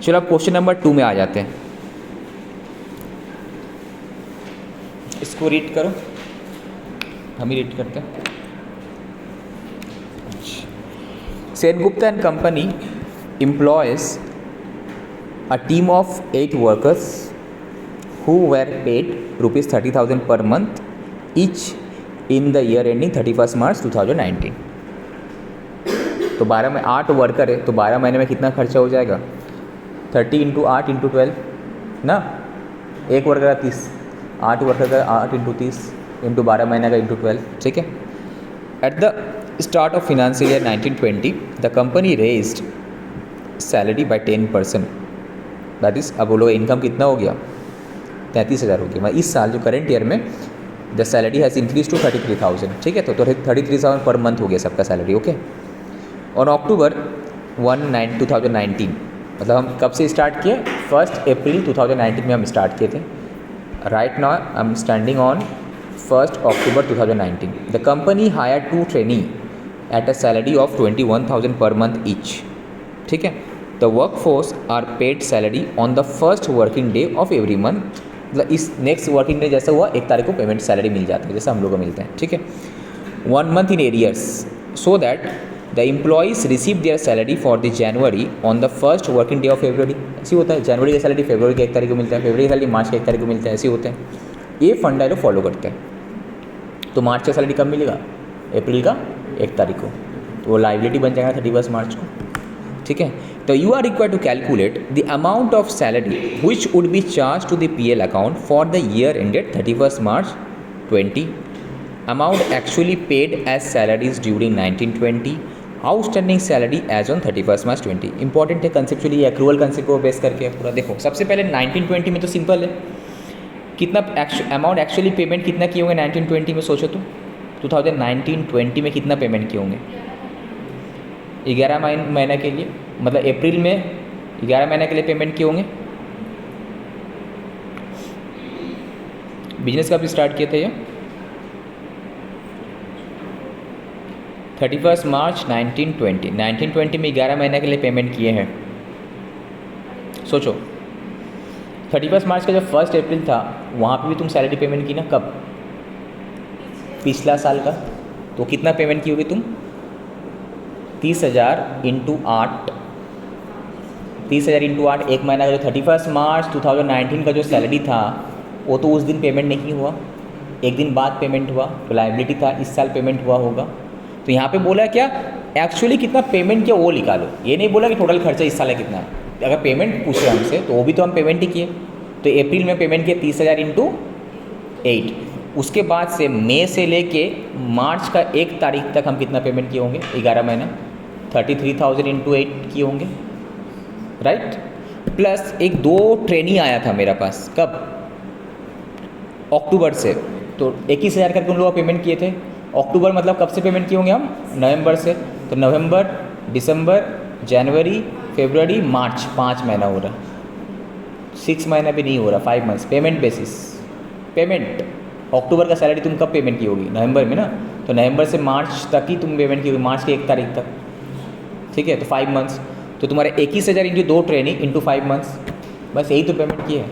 चलो अब question number 2 में आ जाते हैं। इसको रीड करो, हम ही रीड करते हैं। Sengupta and company employs a team of 8 workers who were paid rupees 30,000 per month each in the year ending 31st March 2019। तो 12 में 8 वर्कर है, तो 12 महीने में कितना खर्चा हो जाएगा? 30 इंटू 8 इंटू 12 ना, एक वर्कर का 30, 8 वर्कर का 8 इंटू 30 इंटू 12 महीने का इंटू 12, ठीक है। At the start of financial year 1920 the company raised salary by 10%, that is, अब बोलो इनकम कितना हो गया? 33,000 हो गया। मतलब इस साल जो करंट ईयर में the salary has increase to 33,000, ठीक है। तो 33,000 पर मंथ हो गया सबका सैलरी, ओके। और अक्टूबर 2019, मतलब हम कब से स्टार्ट किए? 1 अप्रैल 2019 में हम स्टार्ट किए थे। Right now I am standing on 1 October 2019। The company hire 2 trainee at a salary of 21,000 per month each, ठीक है। The work force are paid salary on the first working day of every month, मतलब इस next working day जैसा हुआ 1 तारीख को payment salary मिल जाती है, जैसे हम लोग को मिलते हैं, ठीक है। 1 month in arrears so that the employees receive there salary for the January on the first working day of February. ऐसी होता है, जनवरी की सैलरी फरवरी के 1 तारीख को मिलता है, फरवरी की सैलरी मार्च के 1 तारीख को मिलता है, ऐसे होते हैं। ये फंडा लोग फॉलो करते हैं। तो मार्च का सैलरी कब मिलेगा? अप्रैल का 1 तारीख को, तो वो लाइबिलिटी बन जाएगा 31 मार्च को, ठीक है। तो you are required to calculate the amount of salary which would be charge to the PL account for the year ended 31 March 20, amount actually paid as salaries during 1920, outstanding salary as on 31 March 20। Important है conceptually, accrual concept को base करके पूरा देखो। सबसे पहले 1920 में तो simple है, कितना अमाउंट एक्चुअली पेमेंट कितना किए होंगे 1920 में? सोचो तो 2019-20 में कितना पेमेंट किए होंगे? 11 महीने के लिए, मतलब अप्रैल में 11 महीने के लिए पेमेंट किए होंगे। बिजनेस कब स्टार्ट किए थे ये? 31 मार्च 1920। 1920 में 11 महीने के लिए पेमेंट किए हैं। सोचो 31 मार्च का जब 1 अप्रैल था, वहाँ पे भी तुम सैलरी पेमेंट की ना, कब? पिछला साल का। तो कितना पेमेंट की होगी तुम? 30,000 इंटू 8, 30,000 इंटू 8, 1 महीना का जो 31 मार्च 2019 का जो सैलरी था वो तो उस दिन पेमेंट नहीं हुआ, 1 दिन बाद पेमेंट हुआ, तो लाइबिलिटी था, इस साल पेमेंट हुआ होगा। तो यहाँ पे बोला क्या, एक्चुअली कितना पेमेंट किया वो निकालो, ये नहीं बोला कि टोटल खर्चा इस साल है कितना है। अगर पेमेंट पूछे हमसे तो वो भी तो हम पेमेंट ही किए। तो अप्रैल में पेमेंट किया 30,000 इंटू 8, उसके बाद से मई से लेके मार्च का 1 तारीख तक हम कितना पेमेंट किए होंगे? 11 महीना 33,000 इंटू 8 किए होंगे, राइट। प्लस एक 2 ट्रेनी आया था मेरे पास, कब? अक्टूबर से, तो 21,000 करके उन लोगों को पेमेंट किए थे। अक्टूबर मतलब कब से पेमेंट किए होंगे हम? नवंबर से। तो नवंबर, दिसंबर, जनवरी, फरवरी, मार्च, 5 महीना हो रहा, 6 महीना भी नहीं हो रहा, 5 मंथ्स पेमेंट बेसिस। पेमेंट अक्टूबर का सैलरी तुम कब पेमेंट की होगी? नवंबर में ना, तो नवंबर से मार्च तक ही तुम पेमेंट की होगी, मार्च के 1 तारीख तक, ठीक है। तो 5 मंथ्स, तो तुम्हारे 21,000 इंटू 2 ट्रेनिंग इंटू 5 मंथ्स, बस यही तो पेमेंट किए है,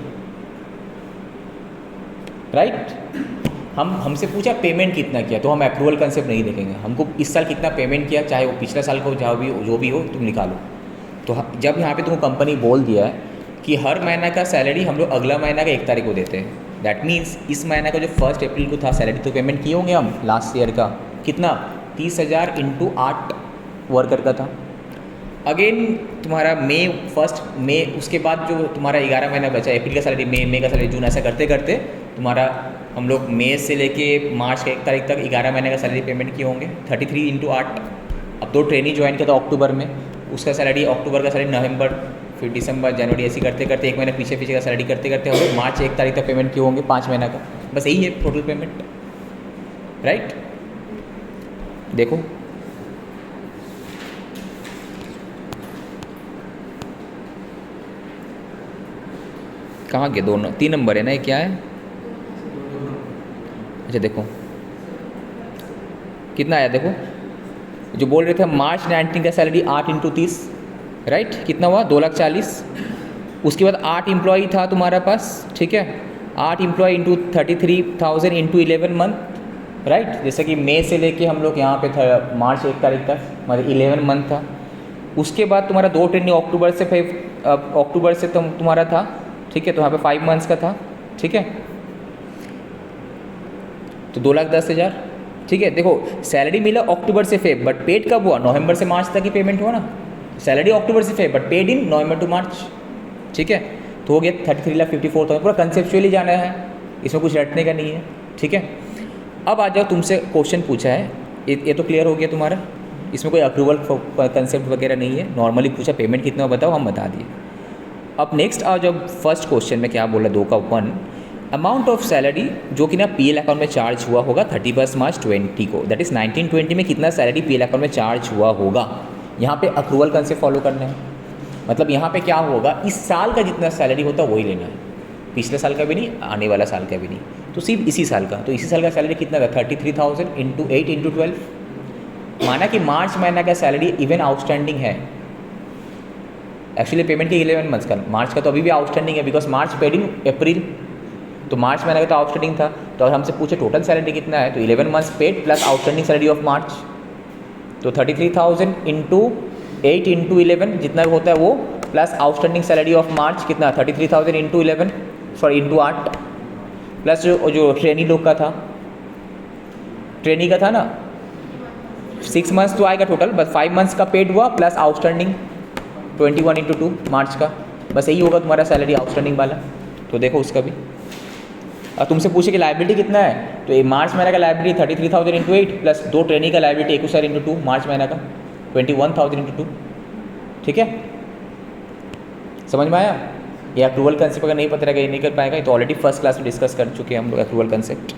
राइट। हमसे पूछा पेमेंट कितना किया, तो हम एक्रूअल कंसेप्ट नहीं देखेंगे, हमको इस साल कितना पेमेंट किया, चाहे वो पिछला साल को जो भी हो तुम निकालो। तो जब यहाँ पे तुमको कंपनी बोल दिया है कि हर महीना का सैलरी हम लोग अगला महीना का 1 तारीख को देते हैं, दैट मीन्स इस महीना का जो 1 अप्रैल को था सैलरी तो पेमेंट किए होंगे हम लास्ट ईयर का, कितना? 30,000 इंटू 8 वर्कर का था। अगेन तुम्हारा 1 मई, उसके बाद जो तुम्हारा 11 महीना बचा, अप्रैल का सैलरी, मई का सैलरी, जून, ऐसा करते करते तुम्हारा हम लोग मई से लेके मार्च के 1 तारीख तक 11 महीने का सैलरी पेमेंट किए होंगे, 33 इंटू 8। अब 2 ट्रेनिंग ज्वाइन किया था अक्टूबर में, उसका सैलरी, अक्टूबर का सैलरी नवंबर, फिर दिसंबर, जनवरी, ऐसे करते करते 1 महीना पीछे का सैलरी करते करते हम लोग मार्च 1 तारीख तक पेमेंट किए होंगे 5 महीना का, बस यही है टोटल पेमेंट, राइट। देखो कहाँ गए? 3 नंबर है ना, ये क्या है? अच्छा देखो कितना आया, देखो जो बोल रहे थे मार्च 19 का सैलरी 8 इंटू 30, राइट, कितना हुआ? 2,40,000। उसके बाद 8 एम्प्लॉई था तुम्हारा पास, ठीक है, 8 employ into 33,000 into 11 month, right. जैसे कि मई से लेके हम लोग यहाँ पे था मार्च 1 तारीख तक, मतलब 11 मंथ था। उसके बाद तुम्हारा 2 ट्रेनिंग अक्टूबर से तुम्हारा था, ठीक है, तो यहाँ पे 5 मंथ्स का था, ठीक है, तो 2,10,000, ठीक है। देखो सैलरी मिला अक्टूबर से फेब, बट पेड कब हुआ? नवंबर से मार्च तक ही पेमेंट हुआ ना। सैलरी अक्टूबर से Feb but paid in November to March, ठीक है, तो हो गया 33,54,000। पूरा कंसेप्चुअली जाना है, इसमें कुछ रटने का नहीं है, ठीक है। अब आ जाओ, तुमसे क्वेश्चन पूछा है, ये तो क्लियर हो गया तुम्हारा, इसमें कोई अप्रूवल कंसेप्ट वगैरह नहीं है, नॉर्मली पूछा पेमेंट कितना बताओ, हम बता दिए। अब नेक्स्ट आओ, जब फर्स्ट क्वेश्चन में क्या बोला, 2 का 1, अमाउंट ऑफ सैलरी जो कि ना पीएल अकाउंट में चार्ज हुआ होगा 31 मार्च 20 को, दैट इज़ 1920 में कितना सैलरी पीएल अकाउंट में चार्ज हुआ होगा। यहाँ पे अक्रूवल कंसेप्ट फॉलो करना है, मतलब यहाँ पे क्या होगा, इस साल का जितना सैलरी होता है वही लेना है, पिछले साल का भी नहीं, आने वाला साल का भी नहीं, तो सिर्फ इसी साल का। तो इसी साल का सैलरी कितना था, 33,000 इंटू 8 इंटू 12। माना कि मार्च महीना का सैलरी इवन आउटस्टैंडिंग है, एक्चुअली पेमेंट के 11 मंथ्स का, मार्च का तो अभी भी आउटस्टैंडिंग है बिकॉज मार्च पेड इन अप्रैल, तो मार्च महीने का तो आउटस्टैंडिंग था। तो अगर हमसे पूछे टोटल सैलरी कितना है, तो 11 months paid plus outstanding salary of March, तो 33,000 इंटू 8 इंटू 11 जितना होता है वो, plus outstanding salary of March कितना, 33,000 इंटू 11, सॉरी इंटू 8, प्लस जो ट्रेनी लोग का था, ट्रेनी का था ना 6 मंथ्स तो आएगा टोटल, बस 5 मंथ्स का पेड हुआ प्लस आउटस्टैंडिंग 21 इंटू 2 मार्च का, बस यही होगा तुम्हारा सैलरी आउटस्टैंडिंग वाला। तो देखो उसका भी, और तुमसे पूछे कि लाइबिलिटी कितना है, तो ये मार्च महीने का लाइबिलिटी 33,000 इंटू 8 प्लस 2 ट्रेनिंग का लाइबिलिटी 21,000 इंटू 2 मार्च महीने का 21,000 इंटू 2, ठीक है, समझ में आया। ये अप्रूवल कंसेप्ट अगर नहीं पता रहेगा, ये नहीं कर पाएगा, ये तो ऑलरेडी फर्स्ट क्लास में डिस्कस कर चुके हैं हम लोग अप्रूवल कंसेप्ट।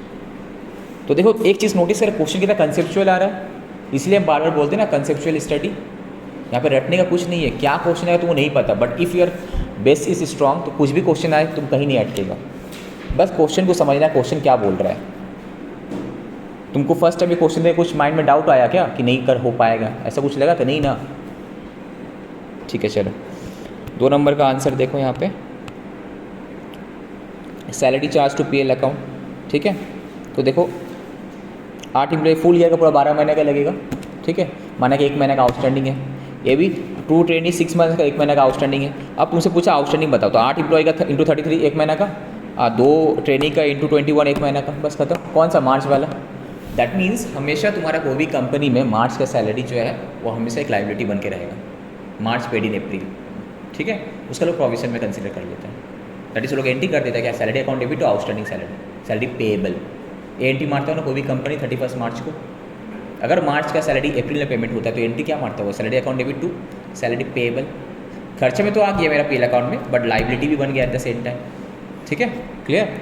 तो देखो एक चीज़ नोटिस करें, क्वेश्चन कितना कंसेप्चुअल आ रहा है, इसलिए हम बार बार बोलते हैं ना कंसेप्चुअल स्टडी। यहाँ पे रटने का कुछ नहीं है, क्या क्वेश्चन है तुमको नहीं पता, but if your base is strong तो कुछ भी क्वेश्चन आए तुम कहीं नहीं अटकेगा। बस क्वेश्चन को समझना, क्वेश्चन क्या बोल रहा है। तुमको फर्स्ट टाइम ये क्वेश्चन देख कुछ माइंड में डाउट आया क्या कि नहीं कर हो पाएगा, ऐसा कुछ लगा था? नहीं ना, ठीक है। चलो 2 नंबर का आंसर देखो यहाँ पे, salary charge to PL account, ठीक है। तो देखो 8 एम्प्लॉय फुल ईयर का पूरा 12 महीने का लगेगा, ठीक है, माना कि 1 महीने का आउटस्टैंडिंग है, ये भी 2 ट्रेनी 6 मंथ का 1 महीने का आउटस्टैंडिंग है। अब तुमसे पूछा आउटस्टैंडिंग बताओ, तो 8 एम्प्लॉय का इंटू 33 1 महीने का, 2 ट्रेनिंग का इंटू 21 1 महीना का, बस खत्म। कौन सा? मार्च वाला। दैट मीन्स हमेशा तुम्हारा कोई भी कंपनी में मार्च का सैलरी जो है वो हमेशा एक लाइबिलिटी बन के रहेगा, मार्च पेड इन अप्रैल, ठीक है, उसका लोग प्रोविजन में कंसिडर कर लेते हैं। दैट इज लोग एंट्री कर देता है क्या, salary account debit to outstanding salary payable, entry मारता हो ना कोई भी कंपनी 31 मार्च को। अगर मार्च का सैलरी अप्रैल में पेमेंट होता है तो एंट्री क्या मारता है वो, salary account debit to salary payable. खर्चे में तो आ गया मेरा पीएल अकाउंट में, बट लाइबिलिटी भी बन गया एट द सेम टाइम, ठीक है, क्लियर।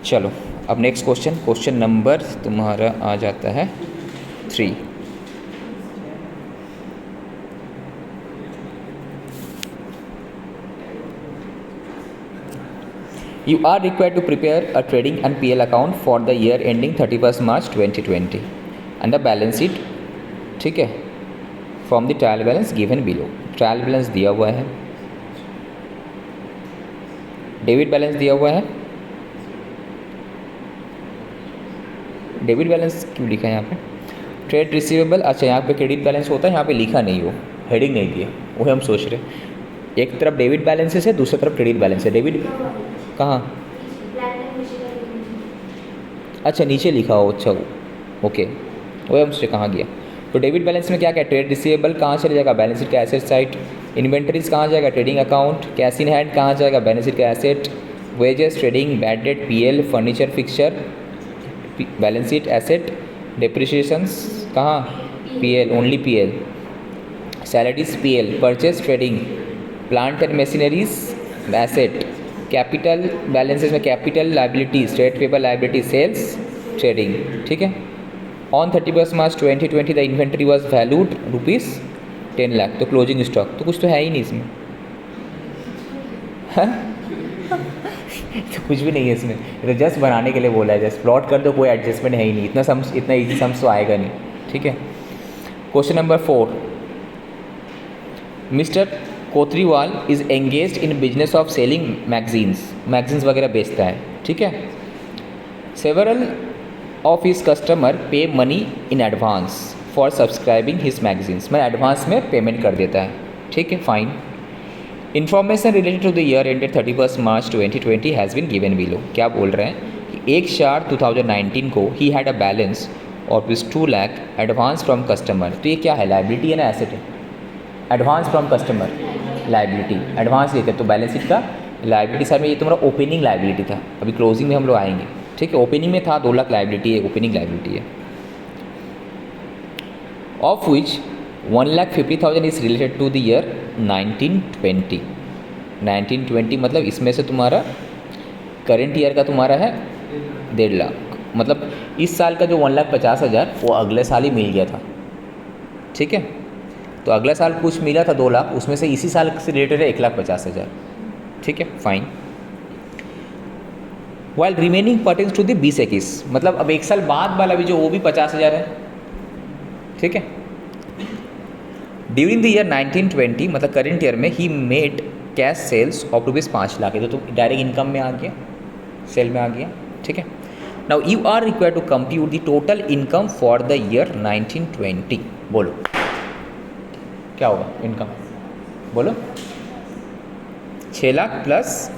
चलो अब नेक्स्ट क्वेश्चन नंबर तुम्हारा आ जाता है 3। You are required to prepare a trading and PL account for the year ending 31st March 2020 and the balance sheet, ठीक है, from the trial balance given below। Trial balance दिया हुआ है, debit balance दिया हुआ है, डेबिट बैलेंस क्यों लिखा है यहाँ पे, ट्रेड रिसीवेबल, अच्छा यहाँ पे क्रेडिट बैलेंस होता है, यहाँ पे लिखा नहीं, हो हेडिंग नहीं दिया, वो हम सोच रहे, एक तरफ डेबिट बैलेंसेस है, दूसरी तरफ क्रेडिट बैलेंस है। डेबिट कहाँ, अच्छा नीचे लिखा हो, अच्छा ओके, वो हम सोचे कहाँ गया। तो डेबिट बैलेंस में क्या क्या, ट्रेड रिसीवेबल कहाँ चले जाएगा, बैलेंस शीट का एसेट साइड, इन्वेंटरीज कहाँ जाएगा, trading account, cash in hand कहाँ जाएगा, बैलेंस शीट का asset, wages, trading, bad debt, PL, furniture fixture, balance sheet asset, depreciations कहाँ, PL, only PL, salaries PL, purchase trading, plant and machineries asset, capital balances में capital liabilities, trade payable liability, sales, trading, ठीक है। On 31 March 2020 the inventory was valued ₹10 lakh, तो closing stock तो कुछ तो है ही नहीं इसमें, तो कुछ भी नहीं है इसमें, तो जस्ट बनाने के लिए बोला है, जस्ट प्लॉट कर दो, कोई एडजस्टमेंट है ही नहीं, इतना ईजी सम्स तो आएगा नहीं, ठीक है। Question number 4, mister Kotriwal is engaged in business of selling magazines वगैरह बेचता है, ठीक है। Several of his customer pay money in advance for subscribing his magazines, मैं एडवांस में पेमेंट कर देता है, ठीक है, fine. Information related to the year ended 31 March 2020 has been given below, क्या बोल रहे हैं कि 1/4/2019 को ही हैड अ बैलेंस और viz 2 lakh advance from customer. तो ये क्या है, लाइबिलिटी है ना एसेट है? Advance from customer liability, advance लेते तो बैलेंस शीट का लाइबिलिटी साइड में ये तुम्हारा ओपनिंग लाइबिलिटी था, अभी क्लोजिंग में हम लोग आएंगे, ठीक है। ओपनिंग में था 2 लाख लाइबिलिटी है, ओपनिंग लाइबिलिटी है। Of which 1,50,000 is related to the year 1920। 1920 मतलब इसमें से तुम्हारा करेंट ईयर का तुम्हारा है 1.5 लाख, मतलब इस साल का जो 1,50,000 वो अगले साल ही मिल गया था, ठीक है। तो अगला साल कुछ मिला था 2 लाख, उसमें से इसी साल से रिलेटेड है 1,50,000, ठीक है, fine. While remaining pertains to the 2021, मतलब अब एक साल बाद वाला भी जो वो भी 50,000 है, ठीक है। ड्यूरिंग द ईयर 1920 मतलब करेंट ईयर में ही made cash sales of ₹5 lakh, तो डायरेक्ट इनकम में आ गया, सेल में आ गया, ठीक है। Now you are required to compute the total income for the year 1920। बोलो क्या होगा इनकम, बोलो। 6 लाख प्लस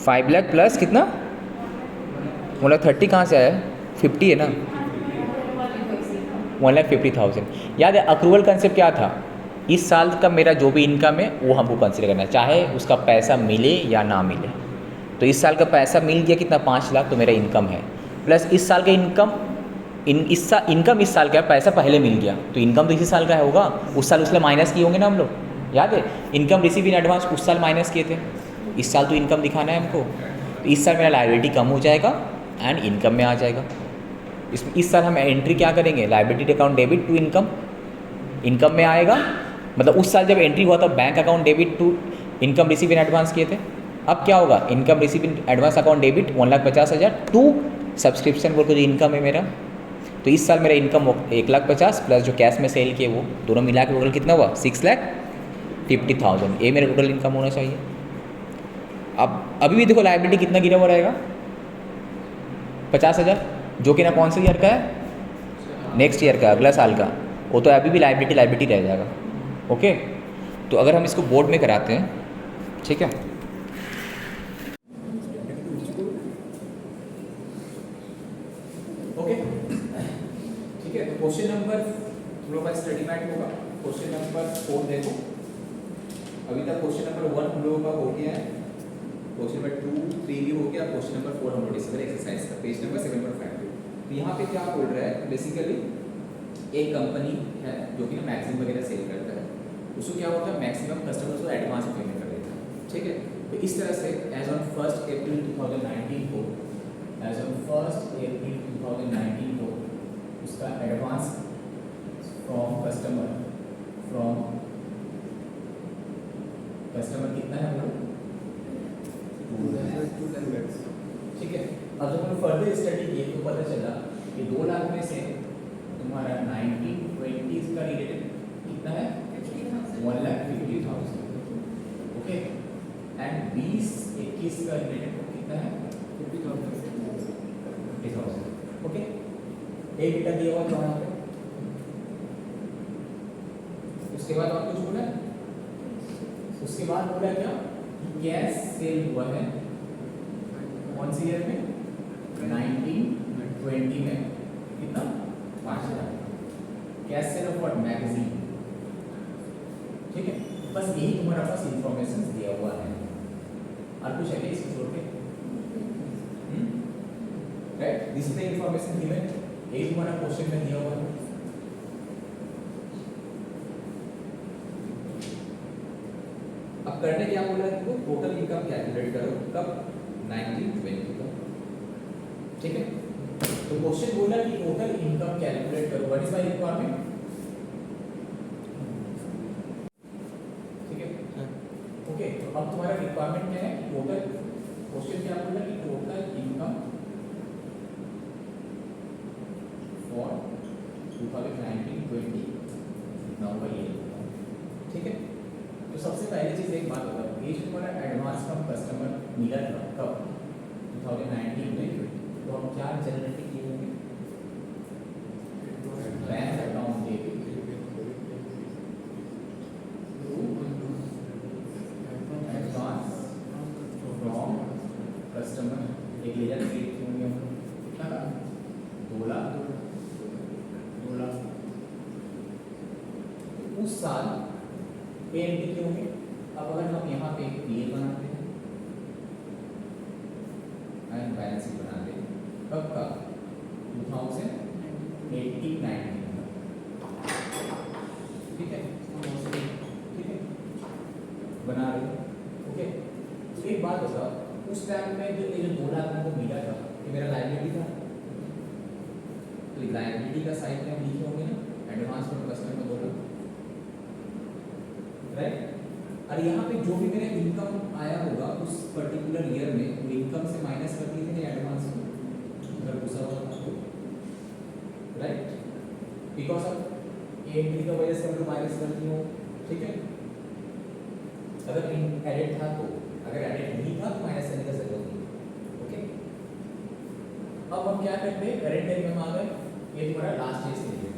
5 लाख प्लस कितना, मतलब 30 कहाँ से आया, 50 है ना, 1,50,000। याद है अक्रूवल कंसेप्ट क्या था, इस साल का मेरा जो भी इनकम है वो हमको कंसिडर करना है, चाहे उसका पैसा मिले या ना मिले। तो इस साल का पैसा मिल गया कितना, 5 लाख, तो मेरा इनकम है, प्लस इस साल का इनकम इनकम इस साल का है, पैसा पहले मिल गया, तो इनकम तो इसी साल का है होगा, उस साल उसमें माइनस किए होंगे ना हम लोग, याद है। इनकम रिसीव इन एडवांस उस साल माइनस किए थे, इस साल तो इनकम दिखाना है हमको, तो इस साल मेरा लायबिलिटी कम हो जाएगा एंड इनकम में आ जाएगा। इस साल हम एंट्री क्या करेंगे, liability account debit to income में आएगा, मतलब उस साल जब एंट्री हुआ था bank account debit to income receive in advance किए थे। अब क्या होगा, income receive in advance account debit 1,50,000 to subscription बोल के जो इनकम है मेरा, तो इस साल मेरा इनकम 1,50,000 प्लस जो कैश में सेल किए वो दोनों मिला के टोटल कितना हुआ, 6,50,000। ये मेरा टोटल इनकम होना चाहिए। अब अभी भी देखो लायबिलिटी कितना गिरा हुआ रहेगा, 50,000, जो कि ना कौन से ईयर का है, नेक्स्ट ईयर का, अगला साल का, वो तो अभी भी लायबिलिटी रह जाएगा, ओके। तो अगर हम इसको बोर्ड में कराते हैं, ठीक है, ओके, ठीक है। तो क्वेश्चन नंबर तुम लोग का स्टडी मैट होगा, क्वेश्चन नंबर 4 देखो, अभी तक क्वेश्चन नंबर 1 हम लोगों का हो गया है, क्वेश्चन नंबर 2, 3 भी हो गया, क्वेश्चन नंबर 4 हम लोग डिस्कस करें एक्सरसाइज का, पेज नंबर 7.5। तो यहाँ पे क्या बोल रहा है, बेसिकली एक कंपनी है जो कि ना मैक्सिमम वगैरह सेल करता है, उसको क्या होता है, मैक्सिमम कस्टमर्स को एडवांस पेमेंट कर देता है, ठीक है। तो इस तरह से एज ऑन 1 अप्रैल 2019 को, एज ऑन 1 अप्रैल 2019 को उसका एडवांस फ्रॉम कस्टमर कितना है बोलो, 2 लाख, ठीक है। अब जब हम फर्दर स्टडी किए तो पता चला कि 2 लाख में से तुम्हारा 1920 का रिलेटेड कितना है, 1,50,000, ओके, एंड 2021 का रिलेटेड कितना है, 50,000, ओके। एक डेटा दिया हुआ था वहाँ पे, उसके बाद और कुछ बोला, उसके बाद बोला क्या, कैश सेल हुआ है कौन सी ईयर में, 1920 में, कितना, 5 lakh, cash cell of what, magazine, ठीक है। बस यही तुम्हारा पास इंफॉर्मेशन दिया हुआ है, और कुछ है इसको छोड़ के, right, this is the information given, यही तुम्हारा क्वेश्चन में दिया हुआ है। अब करने क्या बोला है, टोटल इनकम कैलकुलेट करो, कब, 1920 का, ठीक है। तो क्वेश्चन बोला कि टोटल इनकम कैलकुलेट करो, व्हाट इज माय रिक्वायरमेंट, ठीक है, ओके। तो अब तुम्हारा रिक्वायरमेंट क्या है, टोटल, क्वेश्चन क्या बोला कि टोटल इनकम फॉर 2019-20 सबसे पहली चीज़ एक बात बताओ, ये जो तुम्हारा एडवांस फ्रॉम कस्टमर मिला था कब 2019 में, तो हम क्या जनरेट किए होंगे, bank account debit advance from customer, एक लेजर क्रिएट किए होंगे हम कितना का 2 लाख, 2 लाख उस साल पे एंट्री क्यों होंगे। अब अगर हम यहाँ पे पीएल बनाते हैं एंड बैलेंस शीट बनाते हैं कब का 2018-19, ठीक है, ठीक है बना रहे हैं, ओके। तो एक बात बताओ, उस टाइम में जो ये जो 2 लाख हमको मिला था ये मेरा लायबिलिटी था, तो लायबिलिटी का साइड में हम लिखे होंगे ना एडवांस फ्रॉम कस्टमर में 2 लाख, राइट। और यहाँ पे जो भी मेरा इनकम आया होगा उस पर्टिकुलर ईयर में वो इनकम से माइनस कर दिए थे एडवांस में, अगर दूसरा हुआ था तो, राइट, बिकॉज ऑफ एंट्री की वजह से हम लोग माइनस करती हूँ, ठीक है। अगर एडेड था तो, अगर एडेड नहीं था तो माइनस करने का जरूरत नहीं, ओके। अब हम क्या करते हैं, करंट ईयर में आ गए, ये तुम्हारा लास्ट ईयर से लिया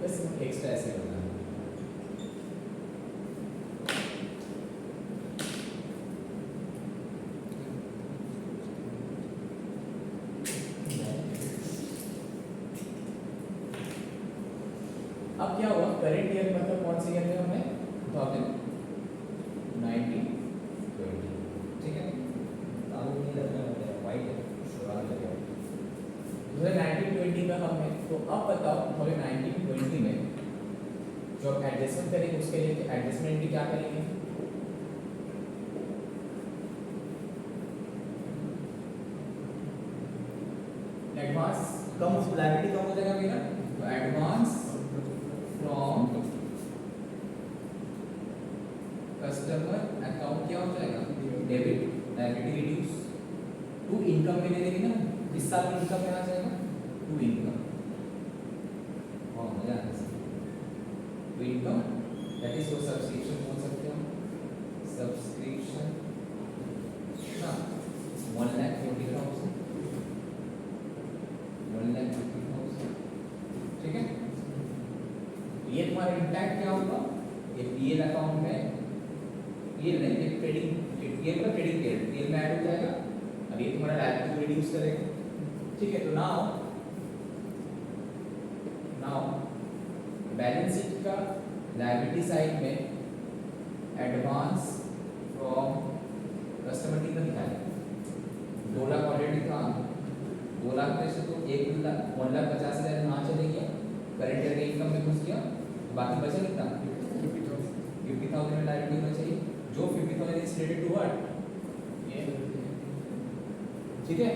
बस एक्स्ट्रा ऐसे करना है। अब क्या हुआ, करंट ईयर मतलब कौन से ईयर में हमने 2019-20, ठीक है, आलू नहीं लगना होता है, वाइट है, शुरुआत लगे 2019-20 में हमने, तो अब बताओ 2019-20 में जो एडजस्टमेंट करेंगे उसके लिए एडजस्टमेंट भी क्या करेंगे, एडवांस कम, लायबिलिटी कम हो जाएगा मेरा, तो एडवांस फ्रॉम कस्टमर अकाउंट क्या हो जाएगा, debit, liability reduce to income में ले लेंगे ना, इस साल में इनकम में आ जाएगा टू इनकम, और मजा आता है to income, that is for subscription बोल सकते हो, सब्सक्रिप्शन ना 1,40,000, 1,50,000, ठीक है। ये तुम्हारा इम्पैक्ट क्या होगा, ये पीएल अकाउंट में, पीएल नहीं, ये ट्रेडिंग, पीएल का ट्रेडिंग पीएल में ऐड हो जाएगा, अब ये तुम्हारा लायबिलिटी रिड्यूस करेगा, ठीक है। तो नाउ बैलेंस शीट का लायबिलिटी साइड में एडवांस फ्रॉम कस्टमर कितना दिखाएगा, 2 लाख ऑलरेडी था, 2 लाख में से तो 1,50,000 यहाँ चले गया, करंट ईयर इनकम में घुस गया, बाकी बचा कितना 50,000 में लायबिलिटी होना चाहिए, जो 50,000 इज क्रेडिट टू व्हाट, ये, ठीक है।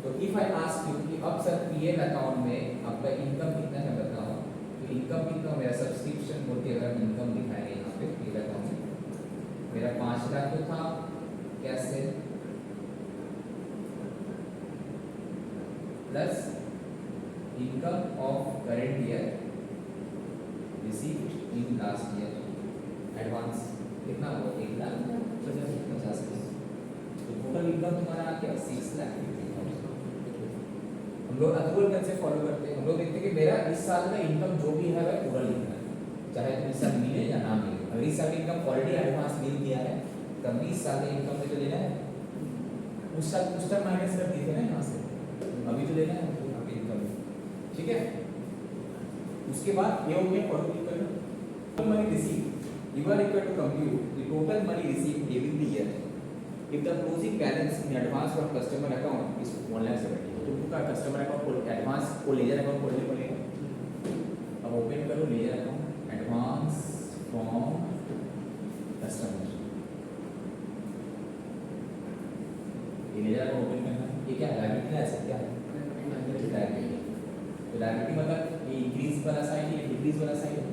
तो इफ आई आस्क यू कि अब सर पीएल अकाउंट में आपका इनकम कितना है बताओ, तो इनकम कितना मेरा सब्सक्रिप्शन बोल के अगर इनकम दिखाएंगे यहाँ पे पीएल अकाउंट में, मेरा 5 लाख तो था कैसे, plus income of current year received in last year, advance कितना हुआ 1,50,000, तो टोटल इनकम तुम्हारा आ गया 6,50,000। हम लोग अक्रूवल कंसेप्ट फॉलो करते हैं, हम लोग देखते हैं कि मेरा इस साल का इनकम जो भी है वह पूरा लिखना है, चाहे तो इस साल मिले या ना मिले। अगर इस साल इनकम ऑलरेडी एडवांस मिल गया है तब भी इस साल का इनकम में जो लेना है उस साल उस टाइम माइनस कर दिए थे ना यहाँ से, अभी जो लेना है अभी इनकम, ठीक है। उसके बाद ये हो गया और क्लिक करो, total money receive you are equal to compute the total money receive during the year if the closing balance in advance from customer account is 1,70,000, तो तुमको कस्टमर अकाउंट को एडवांस को लेजर अकाउंट खोलने पड़ेगा। अब open करो ledger account, advance from customer, ये ledger account open करना है, ये क्या है लायबिलिटी है, ऐसा क्या है लायबिलिटी, तो लायबिलिटी मतलब ये इंक्रीज वाला साइड ये डिक्रीज वाला साइड है,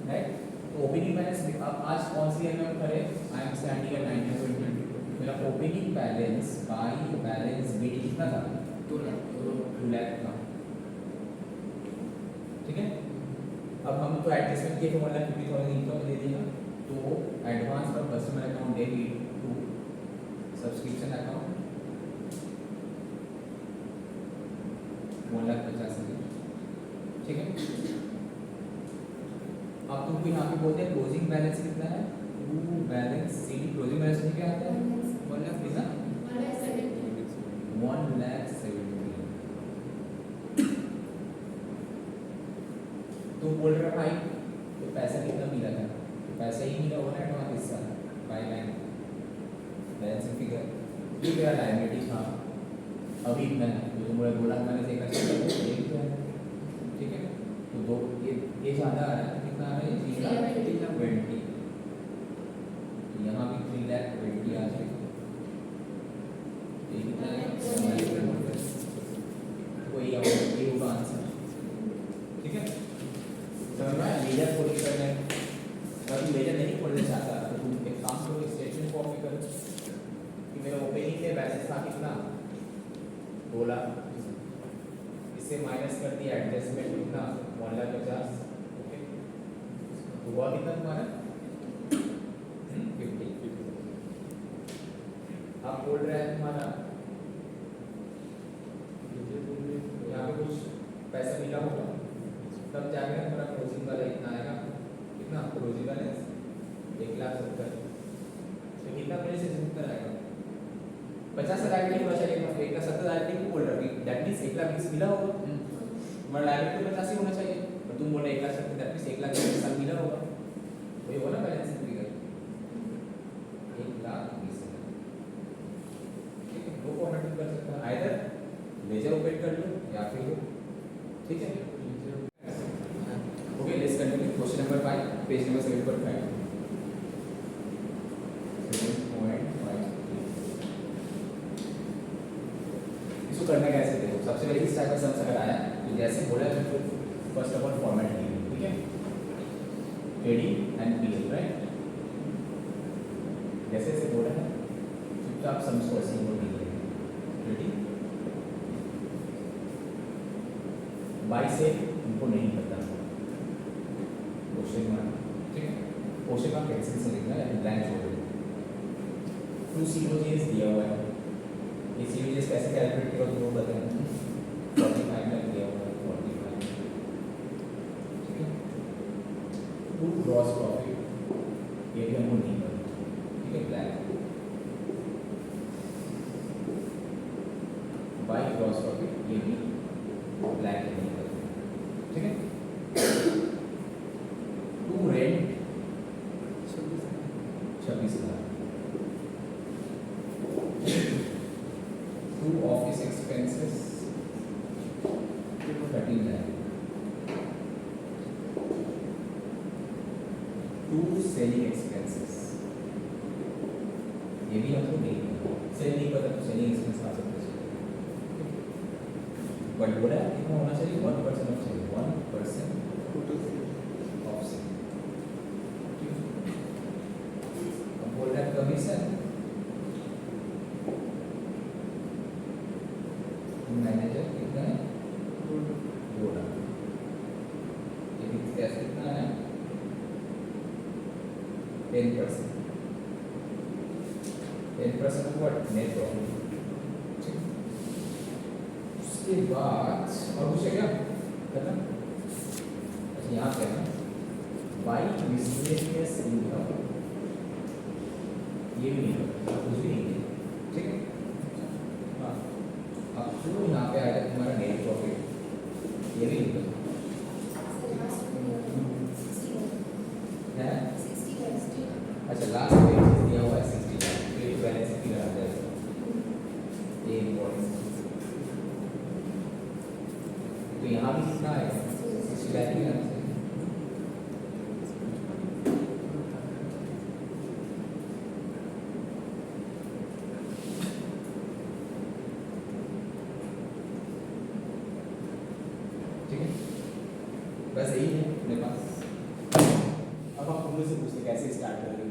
राइट। तो ओपनिंग बैलेंस अब आज कौन सी ईयर में हम करें, आई एम स्टैंडिंग एट 1920, मेरा opening balance by balance b कितना था 2 लाख था, ठीक है। अब हम तो एडजस्टमेंट किए थे 1,50,000 इनकम दे दिया, तो advance from customer account debit to subscription account 1,50,000, ठीक है। अब तुमको यहाँ पे बोलते हैं क्लोजिंग बैलेंस कितना है, to balance sheet closing balance में क्या आता है 1 लाख कितना 1,70,000। तो बोल रहा भाई तो पैसा कितना मिला था, तो पैसा ही मिला होगा ना एडवांस हिस्सा बाय लाइन बैलेंस फिगर, ये मेरा लायबिलिटी था अभी इतना है, तो तुमने बोला मैंने देखा ठीक है। तो दो ये ज़्यादा आ रहा है, कितना आ रहा है 3,20,000, तो यहाँ भी 3,20,000 आ जाएगा, ये कितना है वही होगा आंसर, ठीक है। समझ में आया, लेजर खोल करना है, अगर लेजर नहीं खोलना चाहता तो तुम एक काम करो, स्टेटमेंट कॉपी करो कि मेरा ओपनिंग में बैलेंस था कितना 2 लाख, इससे माइनस कर दिया एडजस्टमेंट कितना 1,50,000, ओके। तो हुआ कितना तुम्हारा 50। अब बोल रहा है तुम्हारा यहाँ पे कुछ पैसा मिला होगा, तब जाके तुम्हारा क्लोजिंग वाला इतना आएगा, कितना क्लोजिंग बैलेंस 1,70,000, तो कितना मेरे से उत्तर आएगा 50,000 लायबिलिटी होना चाहिए, 1,70,000 लायबिलिटी को बोल रहा है, दैट मींस 1,20,000 मिला होगा, तुम्हारा लायबिलिटी तो 50 ही होना चाहिए, और तुम बोल रहे 1,70,000, दैट मींस 1,20,000 मिला होगा, तो ये होना बैलेंस फिगर 1,20,000, ठीक है। दो फॉर्मेट कर सकते हैं, आइदर लेजर ओपन कर लो या फिर, ठीक है। Okay, let's continue question number 5, page number 7.5 इसको करना कैसे देखो, सबसे पहले इस टाइप का सम्स अगर आया तो जैसे बोला तो फर्स्ट ऑफ ऑल फॉर्मेट लीजिए, ठीक है, एडी एंड पीएल, राइट, जैसे जैसे बोला है चुपचाप सम्स को ऐसे ही बोल दीजिए, रेडी। बाई से उनको नहीं पता क्वेश्चन मार्क, ठीक है, क्वेश्चन मार्क कैंसिल से लिखना है, ब्लैंक छोड़ दो, 2 सीरोजेस दिया हुआ है, ये सीरोजेस कैसे कैलकुलेट करो तो वो बताएं, 45 लाख दिया हुआ है 45, ठीक है। 2 ग्रॉस प्रॉफिट ये भी हमको नहीं पता, ठीक है, ब्लैंक, बाई ग्रॉस प्रॉफिट ये भी ब्लैंक नहीं पता, ठीक है। 2 rent 26 lakh, 2 office expenses 13 lakh, 2 selling expenses, ये भी हमको नहीं पता, सेल नहीं पता तो सेलिंग एक्सपेंस आ सकते हैं, बट बोला कितना होना चाहिए 1% ऑफ सेल, 1% ऑफ सेल, अब बोल रहा है कमीशन मैनेजर कितना है 2 लाख, ये कैसे कितना है 10%, 10% ऑफ व्हाट नेट प्रॉफिट, उसके बाद और कुछ है क्या खत्म, अच्छा यहाँ पे है बाई मिसलेनियस इनकम, ये भी नहीं पता, कुछ भी नहीं है, ठीक है। हाँ, अब जो यहाँ पे आएगा तुम्हारा नेट प्रॉफिट, ये भी नहीं पता है, अच्छा लास्ट पेज दिया हुआ है 60 लाख, तो बैलेंस शीट आ जाएगा, ये इम्पोर्टेंट, तो यहाँ भी कितना आएगा 60 लाख ही आना चाहिए, ठीक है, बस यही है अपने पास। अब हम तुम से पूछते कैसे स्टार्ट करेंगे,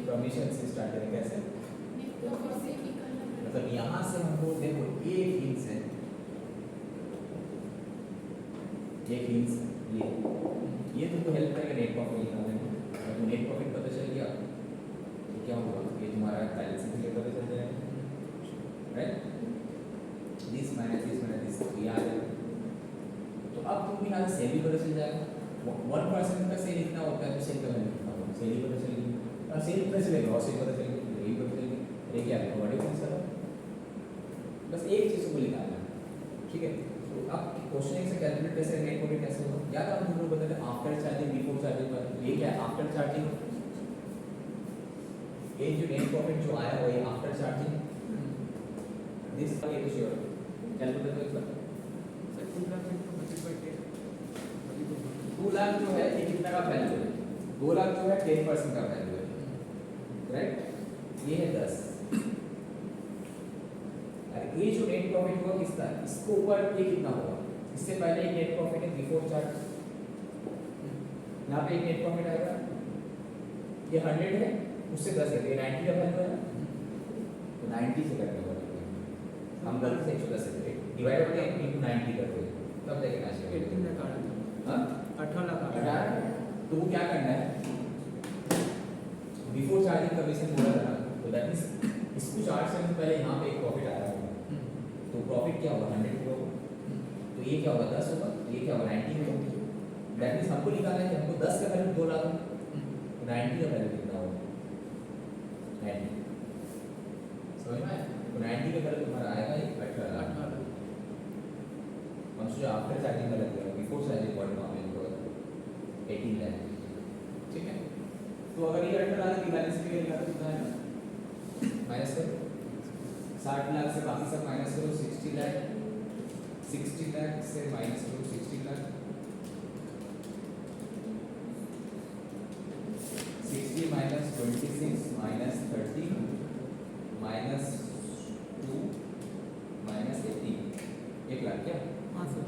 कमीशन से स्टार्ट करें कैसे, मतलब यहाँ से हमको देखो एक हिंस है, एक हिंस ये तुमको हेल्प करेगा नेट प्रॉफिट निकालने में। अगर तो नेट प्रॉफिट पता चल गया तो क्या होगा, ये तुम्हारा बैलेंस शीट में पता चल जाएगा, राइट। दिस माइनस दिस ये आ जाएगा। तो अब तुम यहाँ से सेल भी पता चल जाएगा। 1% का सेल इतना होता है तो सेल का वैल्यू कितना होगा, सेल ही पता चलेगी। और सेल पता चलेगा, ग्रॉस सेल पता चलेगी, यही पता चलेगी। ये क्या है, बॉडी डिफरेंस करो, बस एक चीज़ को निकालना है, ठीक है। तो अब क्वेश्चन से कैलकुलेट कैसे, नेट प्रॉफिट कैसे होगा, या तो हम तुम लोग बताते हैं आफ्टर चार्जिंग बिफोर चार्जिंग पर। ये क्या है, आफ्टर चार्जिंग, ये जो नेट प्रॉफिट जो आया वो ये आफ्टर चार्जिंग दिस ये तो श्योर कैलकुलेट तो इतना 2 लाख जो है ये कितना का वैल्यू है, 2 लाख जो है 10% का वैल्यू है, राइट। ये है 10। अरे ये जो नेट प्रॉफिट हुआ किसका, इसको ऊपर ये कितना होगा, इससे पहले एक नेट प्रॉफिट है बिफोर चार्ज, यहाँ पे एक नेट प्रॉफिट आएगा, ये 100 है, उससे 10 है, ये 90 का वैल्यू है ना, तो 90 से करने वाले हम गलती से 110 से डिवाइड करके इनटू 90 करते हैं, तब देखना चाहिए 18 लाख आ रहा हां था 18 लाख आ रहा 18। तो वो क्या करना है, बिफोर चार्जिंग का बेसिस बोला था ना, तो दैट मींस इसको चार्ज करने से पहले यहाँ पे एक प्रॉफिट आया होगा, तो प्रॉफिट क्या होगा 100 होगा, तो ये क्या होगा 10 होगा, ये क्या होगा 90 होगा। दैट मींस हमको निकालना है कि हमको 10 का वैल्यू 2 लाख है, तो 90 का वैल्यू कितना होगा 90, समझ में आया। तो 90 का वैल्यू तुम्हारा आएगा 18 लाख। 18 लाख। हम सोचे आफ्टर चार्जिंग का लगेगा, बिफोर चार्जिंग पॉइंट में 18 लाख, ठीक है। तो अगर ये 18 लाख की बैलेंस फिगर निकालो कितना है, माइनस करो 60 लाख से बाकी सब माइनस करो, 60 लाख, 60 लाख से माइनस करो 60 lakh, 60 minus 26 minus 30 minus 2 minus 18, 1 lakh क्या, हाँ सर।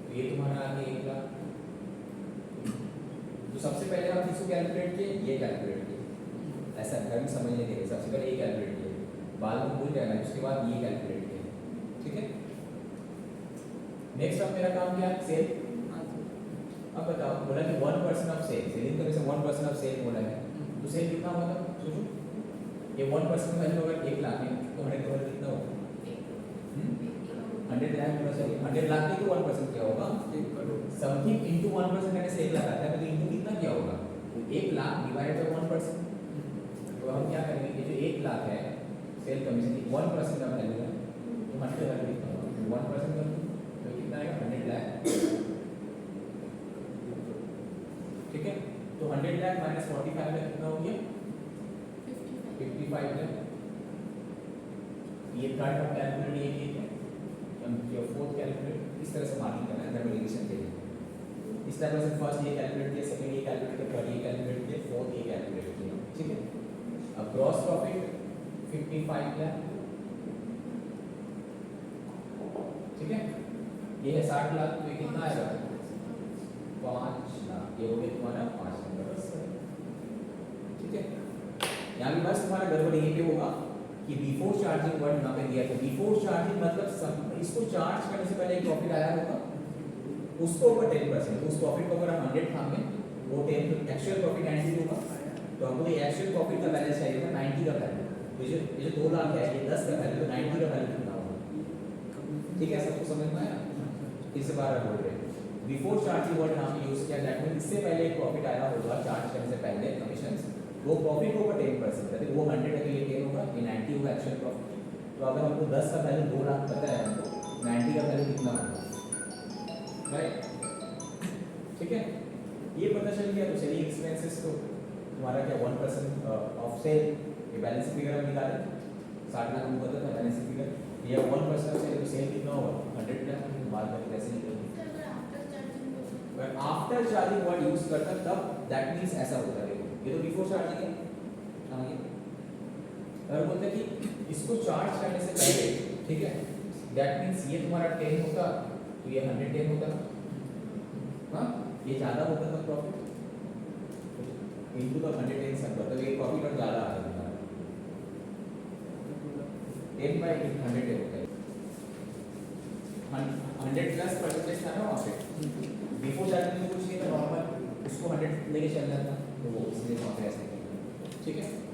तो ये तुम्हारा आ गया 1 लाख। तो सबसे पहले आप इसको कैलकुलेट किए, ये कैलकुलेट किए, ऐसा घर में समझने देंगे, सबसे पहले ये कैलकुलेट किए, बाद में भूल जाएगा, उसके बाद ये कैलकुलेट किए, ठीक है। नेक्स्ट अब मेरा काम क्या है, सेल। हाँ सर। अब बताओ, बोला कि 1% ऑफ सेल, सेलिंग करने से 1% ऑफ सेल बोला है, तो सेल कितना होगा सोचो, ये 1% वैल्यू अगर 1 लाख है तो 100 का कितना होगा, 100 लाख होना चाहिए, 100 लाख नहीं तो 1% क्या होगा, 1 करोड़। समथिंग इनटू 1% करने से 1 लाख आता है, तो इनटू कितना क्या होगा, तो 1 लाख डिवाइडेड बाय 1%। तो हम क्या करेंगे, ये जो 1 लाख है सेल कमीशन की 1% का वैल्यू है, तो 100 वैल्यू कितना होगा, 1% कर दो तो कितना आएगा 100 लाख, ठीक है। तो 100 लाख माइनस 45 लाख कितना हो गया, 55 लाख। ये थर्ड हम कैलकुलेट ये किए थे, जो फोर्थ कैलकुलेट इस तरह से मार्किंग करना है, नंबरिंग चाहिए इस तरह से। फर्स्ट ये कैलकुलेट किया, सेकंड ये कैलकुलेट किया, थर्ड ये कैलकुलेट किया, फोर्थ ये कैलकुलेट किया, ठीक है। अब ग्रॉस प्रॉफिट 55 लाख, ठीक है। ये है 60 लाख, तो ये कितना आएगा 5 लाख, ये हो गया तुम्हारा 5 नंबर, ठीक है। यहाँ भी बस तुम्हारा गड़बड़ ये पे होगा कि बिफोर चार्जिंग वर्ड यहाँ पे दिया था, बिफोर चार्जिंग मतलब इसको चार्ज करने से पहले एक प्रॉफिट आया होगा, उसको ऊपर 10%, तो उस प्रॉफिट को अगर हम 100 थामे वो 10 एक्चुअल प्रॉफिट 90 होगा, तो हमको ये एक्चुअल प्रॉफिट का बैलेंस चाहिए था 90 का वैल्यू, तो ये जो 2 लाख है ये 10 का वैल्यू, 90 का वैल्यू कितना होगा, ठीक है। सबको समझ में आया, इस बार बोल रहे बिफोर चार्जिंग वर्ड यहाँ पे यूज किया, दैट मींस इससे पहले एक प्रॉफिट आया होगा चार्ज करने से पहले कमीशन, वो प्रॉफिट होगा 10%, है वो 100 है तो ये 10 होगा, ये 90 होगा एक्चुअल प्रॉफिट। तो अगर हमको 10 का वैल्यू 2 लाख पता है हमको, 90 का वैल्यू कितना होगा, राइट, ठीक है। ये पता चल गया, तो सेलिंग एक्सपेंसेस तो तुम्हारा क्या 1% ऑफ सेल, ये बैलेंस फिगर हम निकाले 60 लाख हमको पता था बैलेंस फिगर, ये 1% ऑफ सेल, तो सेल कितना होगा 100 लाख, बाद में कैसे निकलेगा, अगर आफ्टर चार्जिंग वर्ड यूज करता तब दैट मींस ऐसा होता है, ये तो बिफोर चार्जिंग है। आगे अगर बोलते हैं कि इसको चार्ज करने से पहले, ठीक है, दैट मींस ये तुम्हारा 10 होता तो ये 110 होता, हाँ ये ज़्यादा होता था प्रॉफिट इनटू द 110 सब, तो ये प्रॉफिट और ज़्यादा आता है तुम्हारा 10/100 होता है, 100 प्लस परसेंटेज था ना वहाँ पे, लेके चल रहा था, तो वो इसलिए वहाँ पे ऐसा किया। ठीक है।